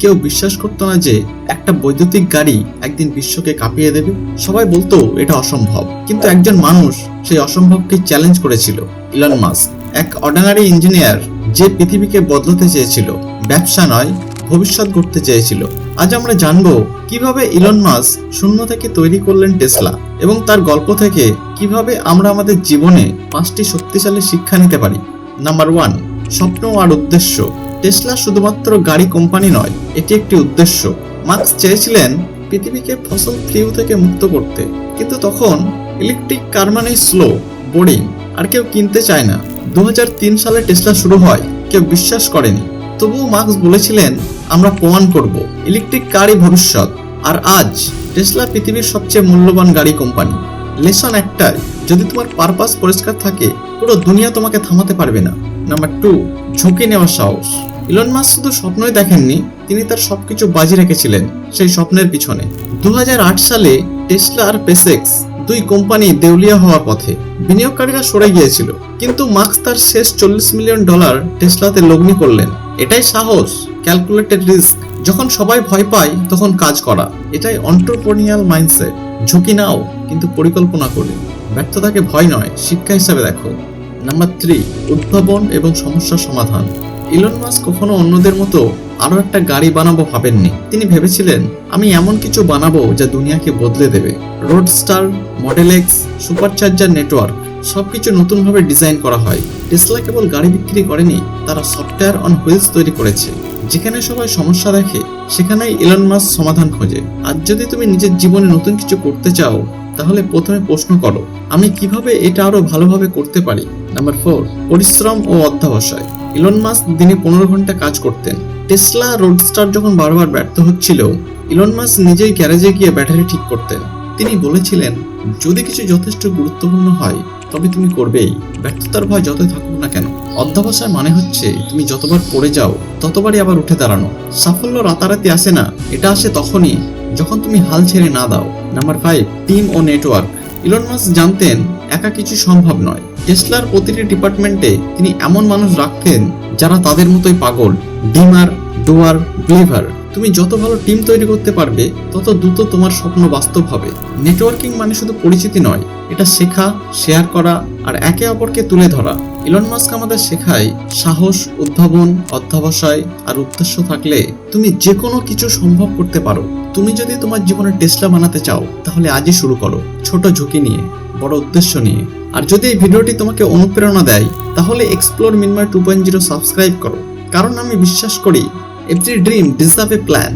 কেউ বিশ্বাস করতো না যে একটা বৈদ্যুতিক গাড়ি একদিন বিশ্বকে কাঁপিয়ে দেবে। সবাই বলতো এটা অসম্ভব, কিন্তু একজন মানুষ সেই অসম্ভবকে চ্যালেঞ্জ করেছিল, ইলন মাস্ক। এক অর্ডিনারি ইঞ্জিনিয়ার যে পৃথিবীকে বদলাতে চেয়েছিল, ব্যবসা নয় ভবিষ্যৎ গড়তে চেয়েছিল। আজ আমরা জানবো কিভাবে ইলন মাস্ক শূন্য থেকে তৈরি করলেন টেসলা, এবং তার গল্প থেকে কিভাবে আমরা আমাদের জীবনে 5টি শক্তিশালী শিক্ষা নিতে পারি। নাম্বার 1, স্বপ্ন আর উদ্দেশ্য। টেসলা শুধুমাত্র গাড়ি কোম্পানি নয়, এটি একটি উদ্দেশ্য। মাস্ক চেয়েছিলেন পৃথিবীকে ফসল ফিউল থেকে মুক্ত করতে, কিন্তু তখন ইলেকট্রিক কার মানে স্লো, বোরিং, আর কেউ কিনতে চায় না। 2003 সালে টেসলা শুরু হয়, কেউ বিশ্বাস করেনি। তবুও মাস্ক বলেছিলেন আমরা প্রমাণ করব ইলেকট্রিক কারই ভবিষ্যৎ। আর আজ টেসলা পৃথিবীর সবচেয়ে মূল্যবান গাড়ি কোম্পানি। লেসন একটাই, যদি তোমার পারপাস পরিষ্কার থাকে পুরো দুনিয়া তোমাকে থামাতে পারবে না। নাম্বার 2, ঝুঁকি নেওয়ার সাহস। ইলন মাস্ক শুধু স্বপ্নই দেখেননি, তিনি তার সবকিছু বাজি রেখেছিলেন সেই স্বপ্নের পিছনে। 2008 সালে টেসলা আর স্পেসএক্স দুই কোম্পানি দেউলিয়া হওয়ার পথে। বিনিয়োগকারীরা সরে গিয়েছিল, কিন্তু মাস্ক তার শেষ $40 মিলিয়ন টেসলাতে লগ্নি করলেন। এটাই সাহস, ক্যালকুলেটেড রিস্ক। যখন সবাই ভয় পায় তখন কাজ করা, এটাই এন্টারপ্রেনিউরিয়াল মাইন্ডসেট। ঝুঁকি নাও, কিন্তু পরিকল্পনা করে। ব্যর্থতাকে ভয় নয়, শিক্ষা হিসাবে দেখো। নাম্বার 3, উদ্ভাবন এবং সমস্যার সমাধান। ইলন মাস্ক কখনো অন্যদের মতো আরো একটা গাড়ি বানাবো ভাবেননি। তিনি ভেবেছিলেন আমি এমন কিছু বানাবো যা দুনিয়াকে বদলে দেবে। Roadster, model x, supercharger network, সবকিছু নতুনভাবে ডিজাইন করা হয়। টেসলা কেবল গাড়ি বিক্রি করেনি, তারা সফটওয়্যার অন হুইলস তৈরি করেছে। যেখানে সবাই সমস্যা দেখে, সেখানেই ইলন মাস্ক সমাধান খোঁজে। আজ যদি তুমি নিজের জীবনে নতুন কিছু করতে চাও, তাহলে প্রথমে প্রশ্ন করো আমি কিভাবে এটা আরো ভালোভাবে করতে পারি। নাম্বার 4, পরিশ্রম ও অধ্যবসায়। ইলন মাস্ক দিনে 15 ঘন্টা কাজ করতেন। টেসলা রোডস্টার যখন বারবার ব্যর্থ হচ্ছিল, ইলন মাস্ক নিজেই গ্যারেজে গিয়ে ব্যাটারি ঠিক করতেন। তিনি বলেছিলেন যদি কিছু যথেষ্ট গুরুত্বপূর্ণ হয় তবে তুমি করবেই, ব্যর্থতার ভয় যতই থাকুক না কেন। অধ্যবসায় মানে হচ্ছে তুমি যতবার পড়ে যাও ততবারই আবার উঠে দাঁড়ানো। সাফল্য রাতারাতি আসে না, এটা আসে তখনই যখন তুমি হাল ছেড়ে না দাও। নাম্বার 5, টিম ও নেটওয়ার্ক। ইলন মাস্ক জানতেন একা কিছু সম্ভব নয়। টেসলার প্রতিটি ডিপার্টমেন্টে তিনি এমন মানুষ রাখতেন যারা তাদের মতোই পাগল, ডিমার, ডুয়ার, বিলিভার। তুমি যত ভালো টিম তৈরি করতে পারবে তত দ্রুত তোমার স্বপ্ন বাস্তব হবে। নেটওয়ার্কিং মানে শুধু পরিচিতি নয়, এটা শেখা, শেয়ার করা আর একে অপরকে তুলে ধরা। ইলন মাস্ক আমাদের শেখায় সাহস, উদ্ভাবন, অধ্যবসায় আর উদ্দেশ্য থাকলে তুমি যে কোনো কিছু সম্ভব করতে পারো। তুমি যদি তোমার জীবনে টেসলা বানাতে চাও, তাহলে আজই শুরু করো, ছোট ঝুঁকি নিয়ে, বড় উদ্দেশ্য নিয়ে। আর যদি এই ভিডিওটি তোমাকে অনুপ্রেরণা দেয়, তাহলে এক্সপ্লোর মিনময় 2.0 সাবস্ক্রাইব করো, কারণ আমি বিশ্বাস করি এভরি ড্রিম ডিজার্ভ এ প্ল্যান।